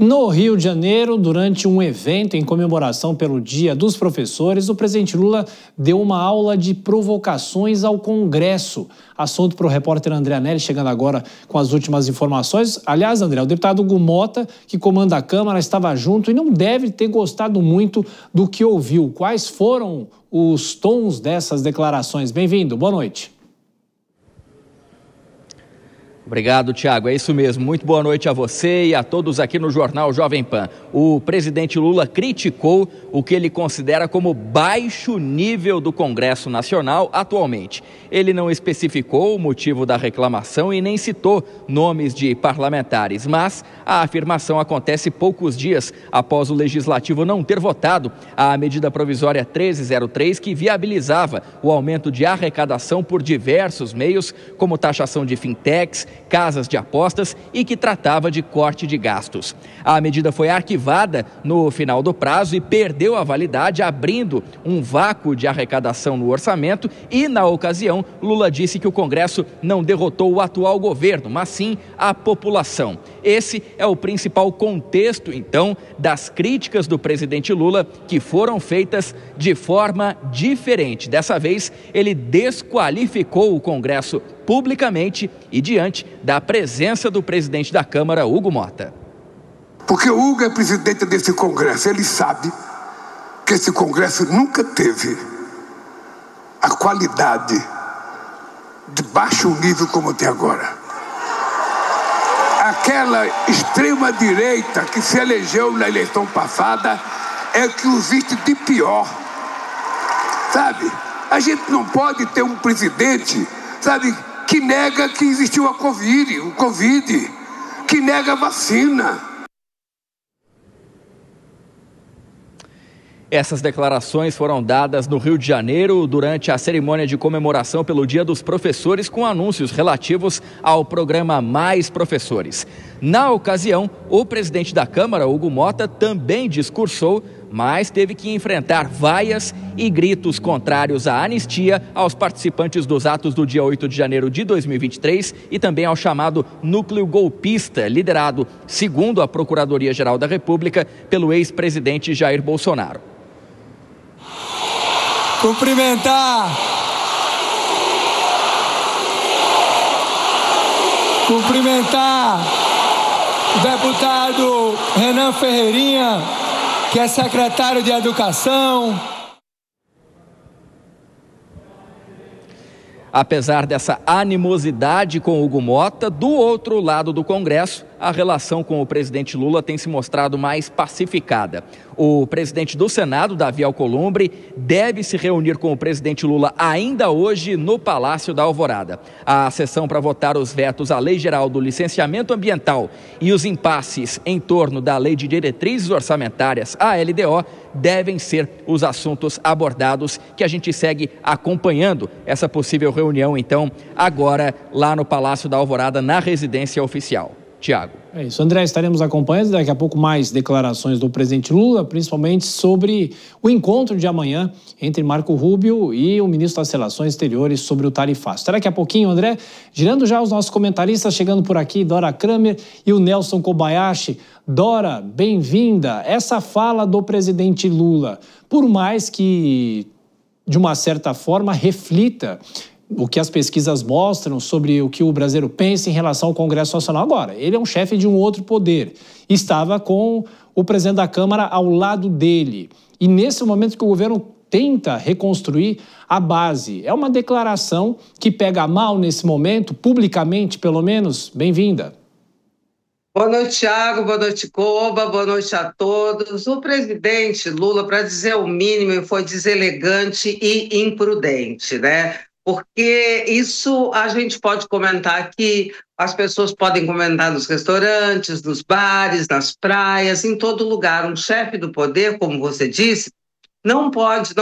No Rio de Janeiro, durante um evento em comemoração pelo Dia dos Professores, o presidente Lula deu uma aula de provocações ao Congresso. Assunto para o repórter André Anelli, chegando agora com as últimas informações. Aliás, André, o deputado Hugo Mota, que comanda a Câmara, estava junto e não deve ter gostado muito do que ouviu. Quais foram os tons dessas declarações? Bem-vindo, boa noite. Obrigado, Tiago. É isso mesmo. Muito boa noite a você e a todos aqui no Jornal Jovem Pan. O presidente Lula criticou o que ele considera como baixo nível do Congresso Nacional atualmente. Ele não especificou o motivo da reclamação e nem citou nomes de parlamentares, mas a afirmação acontece poucos dias após o Legislativo não ter votado a medida provisória 1303, que viabilizava o aumento de arrecadação por diversos meios, como taxação de fintechs, casas de apostas e que tratava de corte de gastos. A medida foi arquivada no final do prazo e perdeu a validade, abrindo um vácuo de arrecadação no orçamento e, na ocasião, Lula disse que o Congresso não derrotou o atual governo, mas sim a população. Esse é o principal contexto, então, das críticas do presidente Lula, que foram feitas de forma diferente. Dessa vez, ele desqualificou o Congresso publicamente e diante da presença do presidente da Câmara, Hugo Mota. Porque o Hugo é presidente desse Congresso, ele sabe que esse Congresso nunca teve a qualidade de baixo nível como tem agora. Aquela extrema-direita que se elegeu na eleição passada é o que existe de pior, sabe? A gente não pode ter um presidente, sabe, que nega que existiu o Covid, que nega a vacina. Essas declarações foram dadas no Rio de Janeiro durante a cerimônia de comemoração pelo Dia dos Professores, com anúncios relativos ao programa Mais Professores. Na ocasião, o presidente da Câmara, Hugo Mota, também discursou, mas teve que enfrentar vaias e gritos contrários à anistia aos participantes dos atos do dia 8 de janeiro de 2023 e também ao chamado núcleo golpista, liderado, segundo a Procuradoria-Geral da República, pelo ex-presidente Jair Bolsonaro. Cumprimentar o deputado Renan Ferreirinha, que é secretário de Educação. Apesar dessa animosidade com Hugo Mota, do outro lado do Congresso, a relação com o presidente Lula tem se mostrado mais pacificada. O presidente do Senado, Davi Alcolumbre, deve se reunir com o presidente Lula ainda hoje no Palácio da Alvorada. A sessão para votar os vetos à Lei Geral do Licenciamento Ambiental e os impasses em torno da Lei de Diretrizes Orçamentárias, a LDO, devem ser os assuntos abordados, que a gente segue acompanhando essa possível reunião, então, agora lá no Palácio da Alvorada, na residência oficial. Tiago. É isso, André, estaremos acompanhando daqui a pouco mais declarações do presidente Lula, principalmente sobre o encontro de amanhã entre Marco Rubio e o ministro das Relações Exteriores sobre o tarifaço. Daqui a pouquinho, André, girando já os nossos comentaristas, chegando por aqui, Dora Kramer e o Nelson Kobayashi. Dora, bem-vinda. Essa fala do presidente Lula, por mais que, de uma certa forma, reflita o que as pesquisas mostram sobre o que o brasileiro pensa em relação ao Congresso Nacional agora. Ele é um chefe de um outro poder. Estava com o presidente da Câmara ao lado dele. E nesse momento que o governo tenta reconstruir a base. É uma declaração que pega mal nesse momento, publicamente pelo menos. Bem-vinda. Boa noite, Tiago. Boa noite, Koba. Boa noite a todos. O presidente Lula, para dizer o mínimo, foi deselegante e imprudente, né? Porque isso a gente pode comentar aqui, as pessoas podem comentar nos restaurantes, nos bares, nas praias, em todo lugar. Um chefe do poder, como você disse, não pode,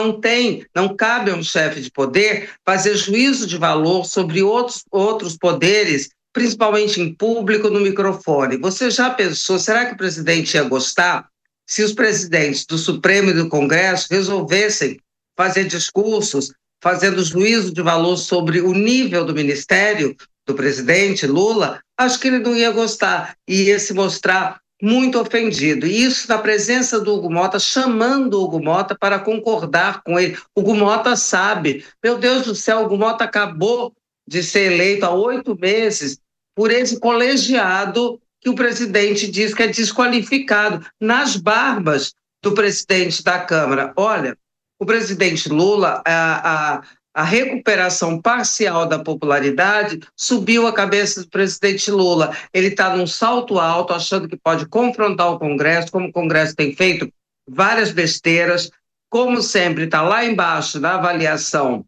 não cabe a um chefe de poder fazer juízo de valor sobre outros poderes, principalmente em público, no microfone. Você já pensou, será que o presidente ia gostar se os presidentes do Supremo e do Congresso resolvessem fazer discursos fazendo juízo de valor sobre o nível do ministério do presidente Lula? Acho que ele não ia gostar, ia se mostrar muito ofendido. E isso na presença do Hugo Mota, chamando o Hugo Mota para concordar com ele. O Hugo Mota sabe. Meu Deus do céu, o Hugo Mota acabou de ser eleito há 8 meses por esse colegiado que o presidente diz que é desqualificado, nas barbas do presidente da Câmara. Olha, o presidente Lula, a recuperação parcial da popularidade subiu a cabeça do presidente Lula. Ele está num salto alto, achando que pode confrontar o Congresso, como o Congresso tem feito várias besteiras, como sempre está lá embaixo da avaliação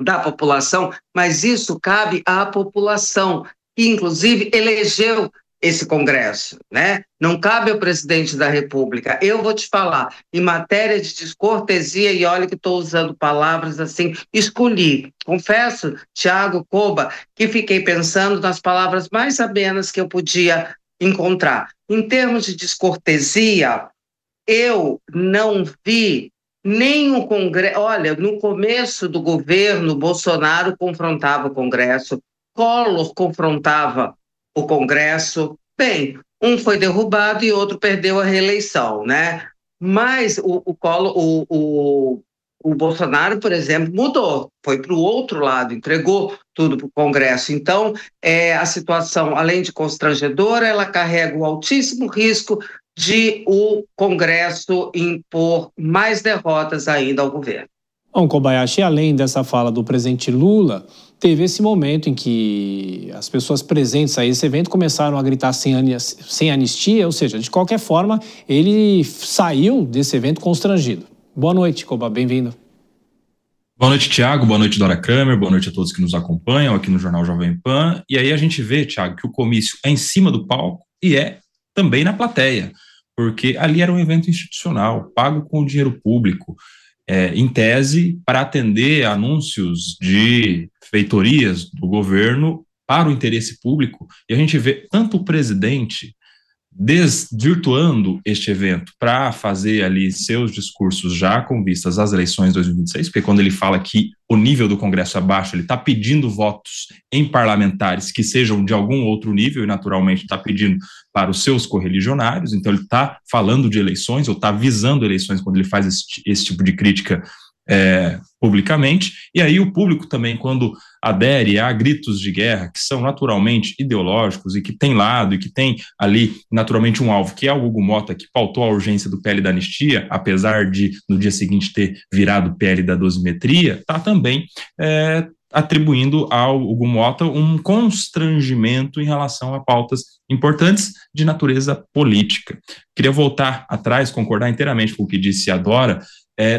da população, mas isso cabe à população, que inclusive elegeu esse Congresso, né? Não cabe ao presidente da República. Eu vou te falar, em matéria de descortesia, e olha que estou usando palavras assim, escolhi. Confesso, Thiago, Koba, que fiquei pensando nas palavras mais amenas que eu podia encontrar. Em termos de descortesia, eu não vi nem o Congresso. Olha, no começo do governo, Bolsonaro confrontava o Congresso, Collor confrontava o Congresso. Bem, um foi derrubado e outro perdeu a reeleição, né? Mas o Bolsonaro, por exemplo, mudou, foi para o outro lado, entregou tudo para o Congresso. Então, a situação, além de constrangedora, ela carrega o altíssimo risco de o Congresso impor mais derrotas ainda ao governo. Bom, Kobayashi, além dessa fala do presidente Lula, teve esse momento em que as pessoas presentes a esse evento começaram a gritar sem anistia, ou seja, de qualquer forma, ele saiu desse evento constrangido. Boa noite, Koba, bem-vindo. Boa noite, Thiago, boa noite, Dora Kramer, boa noite a todos que nos acompanham aqui no Jornal Jovem Pan. E aí a gente vê, Thiago, que o comício é em cima do palco e é também na plateia, porque ali era um evento institucional, pago com o dinheiro público, em tese, para atender anúncios de feitorias do governo para o interesse público, e a gente vê tanto o presidente desvirtuando este evento para fazer ali seus discursos já com vistas às eleições de 2026, porque quando ele fala que o nível do Congresso é baixo, ele está pedindo votos em parlamentares que sejam de algum outro nível e naturalmente está pedindo para os seus correligionários, então ele está falando de eleições ou está visando eleições quando ele faz esse tipo de crítica publicamente, e aí o público também, quando adere a gritos de guerra, que são naturalmente ideológicos e que tem lado, e que tem ali naturalmente um alvo, que é o Hugo Mota, que pautou a urgência do PL da anistia, apesar de no dia seguinte ter virado o PL da dosimetria, está também atribuindo ao Hugo Mota um constrangimento em relação a pautas importantes de natureza política. Queria voltar atrás, concordar inteiramente com o que disse a Dora.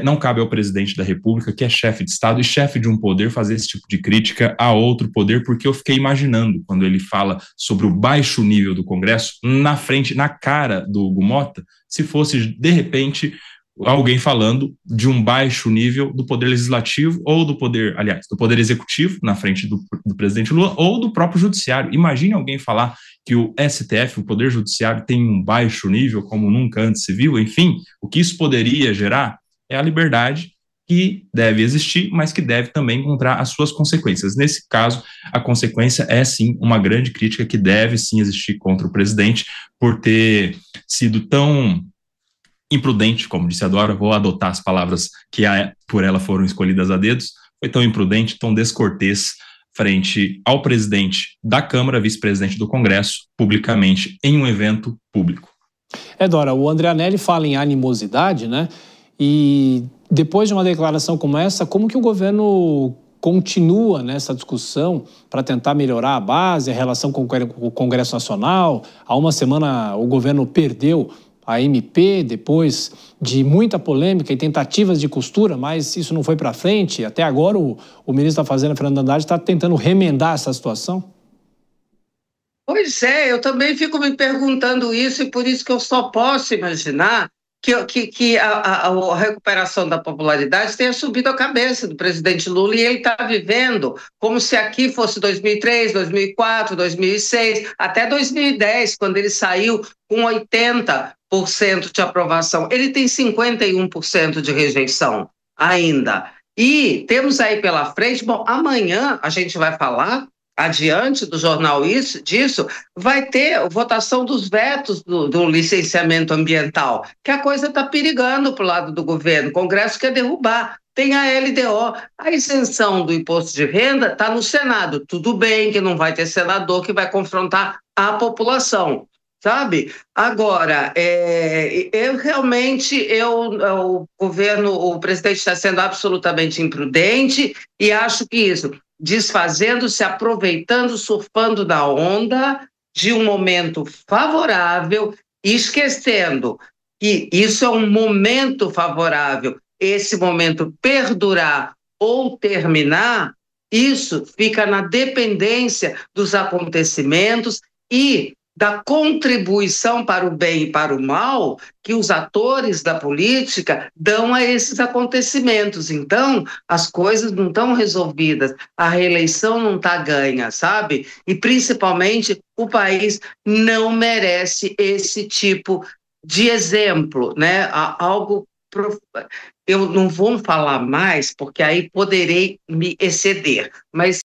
Não cabe ao presidente da República, que é chefe de Estado e chefe de um poder, fazer esse tipo de crítica a outro poder, porque eu fiquei imaginando, quando ele fala sobre o baixo nível do Congresso, na frente, na cara do Hugo Mota, se fosse, de repente, alguém falando de um baixo nível do poder legislativo ou do poder, aliás, do poder executivo, na frente do presidente Lula, ou do próprio judiciário. Imagine alguém falar que o STF, o poder judiciário, tem um baixo nível, como nunca antes se viu. Enfim, o que isso poderia gerar é a liberdade que deve existir, mas que deve também encontrar as suas consequências. Nesse caso, a consequência é sim uma grande crítica que deve sim existir contra o presidente por ter sido tão imprudente, como disse a Dora, vou adotar as palavras que por ela foram escolhidas a dedos, foi tão imprudente, tão descortês frente ao presidente da Câmara, vice-presidente do Congresso, publicamente em um evento público. Dora, o André Anelli fala em animosidade, né? E depois de uma declaração como essa, como que o governo continua nessa discussão para tentar melhorar a base, a relação com o Congresso Nacional? Há uma semana o governo perdeu a MP, depois de muita polêmica e tentativas de costura, mas isso não foi para frente. Até agora o ministro da Fazenda, Fernando Haddad, está tentando remendar essa situação? Pois é, eu também fico me perguntando isso, e por isso que eu só posso imaginar que a recuperação da popularidade tenha subido a cabeça do presidente Lula, e ele está vivendo como se aqui fosse 2003, 2004, 2006, até 2010, quando ele saiu com 80% de aprovação. Ele tem 51% de rejeição ainda. E temos aí pela frente, bom, amanhã a gente vai falar adiante do jornal disso, vai ter a votação dos vetos do licenciamento ambiental, que a coisa está perigando para o lado do governo. O Congresso quer derrubar. Tem a LDO. A isenção do imposto de renda está no Senado. Tudo bem que não vai ter senador que vai confrontar a população, sabe? Agora, o governo, o presidente está sendo absolutamente imprudente e acho que isso, desfazendo-se, aproveitando, surfando da onda de um momento favorável, esquecendo que isso é um momento favorável. Esse momento perdurar ou terminar, isso fica na dependência dos acontecimentos e da contribuição para o bem e para o mal que os atores da política dão a esses acontecimentos. Então, as coisas não estão resolvidas, a reeleição não está ganha, sabe? E, principalmente, o país não merece esse tipo de exemplo, né? Algo... Eu não vou falar mais, porque aí poderei me exceder, mas